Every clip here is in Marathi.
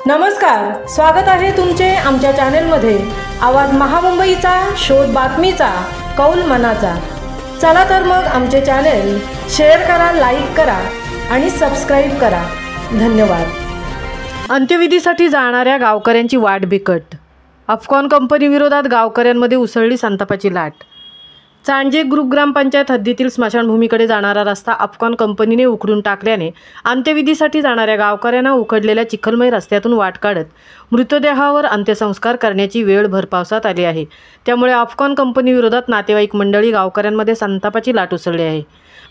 नमस्कार, स्वागत आहे तुमचे आमच्या चॅनेलमध्ये। आवाज महामुंबईचा, शोध बातमीचा, कौल मनाचा। चला तर मग आमचे चॅनेल शेअर करा, लाईक करा आणि सबस्क्राईब करा। धन्यवाद। अंत्यविधीसाठी जाणाऱ्या गावकऱ्यांची वाट बिकट। अफकॉन कंपनी विरोधात गावकऱ्यांमध्ये उसळली संतापाची लाट। चांजे ग्रुप ग्रामपंचायत हद्दीतील स्मशानभूमीकडे जाणारा रस्ता अफकॉन कंपनीने उखडून टाकल्याने अंत्यविधीसाठी जाणाऱ्या गावकऱ्यांना उखडलेल्या चिखलमय रस्त्यातून वाट काढत मृतदेहावर अंत्यसंस्कार करण्याची वेळ भर पावसात आली आहे। त्यामुळे अफकॉन कंपनी विरोधात नातेवाईक मंडळी गावकऱ्यांमध्ये संतापाची लाट उसळली आहे।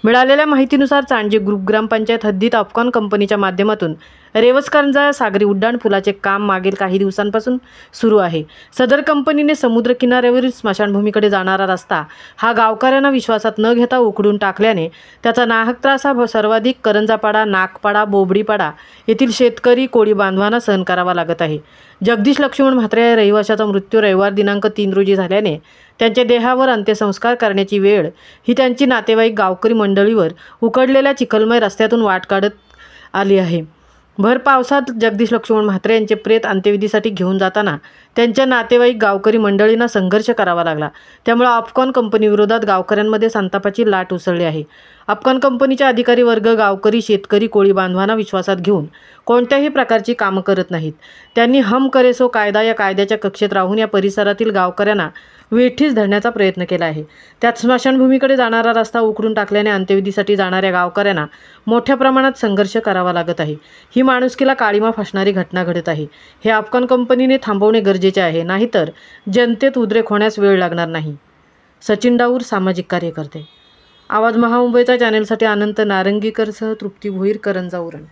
मिळालेल्या माहितीनुसार चांजे ग्रुप ग्रामपंचायत हद्दीत अफकॉन कंपनीच्या माध्यमातून रेवसकरंजा सागरी उड्डाण पुलाचे काम मागील काही दिवसांपासून सुरू आहे। सदर कंपनीने समुद्र किनाऱ्यावरील स्मशानभूमीकडे जाणारा रस्ता हा गावकऱ्यांना विश्वासात न घेता उखडून टाकल्याने त्याचा नाहक त्रास हा सर्वाधिक करंजापाडा, नागपाडा, बोबडीपाडा येथील शेतकरी कोळी बांधवांना सहन करावा लागत आहे। जगदीश लक्ष्मण म्हात्रे या रहिवाशाचा मृत्यू रविवार दिनांक 3 रोजी झाल्याने त्यांच्या देहावर अंत्यसंस्कार करण्याची वेळ ही त्यांची नातेवाईक गावकरी मंडळीवर उकडलेल्या चिखलमय रस्त्यातून वाट काढत आली आहे। भर पावसात जगदीश लक्ष्मण म्हात्रे यांचे प्रेत अंत्यविधीसाठी घेऊन जाताना त्यांच्या नातेवाईक गावकरी मंडळींना संघर्ष करावा लागला। त्यामुळे अफकॉन कंपनी विरोधात गावकऱ्यांमध्ये संतापाची लाट उसळली आहे। अफकॉन कंपनीचे अधिकारी वर्ग गावकरी, शेतकरी, कोळी बांधवांना विश्वासात घेऊन कोणत्याही प्रकारची कामं करत नाहीत। त्यांनी हम करे सो कायदा या कायद्याच्या कक्षेत राहून या परिसरातील गावकऱ्यांना वेठीस धरण्याचा प्रयत्न केला आहे। त्यात स्मशानभूमीकडे जाणारा रस्ता उखडून टाकल्याने अंत्यविधीसाठी जाणाऱ्या गावकऱ्यांना मोठ्या प्रमाणात संघर्ष करावा लागत आहे। ही माणुसकीला काळीमा फासणारी घटना घडत आहे। हे अफकॉन कंपनीने थांबवणे गरजेचे आहे, नाहीतर जनतेत उद्रेक होण्यास वेळ लागणार नाही। सचिन डाऊर, सामाजिक कार्यकर्ते। आवाज महामुंबईचा चॅनेलसाठी अनंत नारंगीकरसह तृप्ती भोईर, करंजा उरण।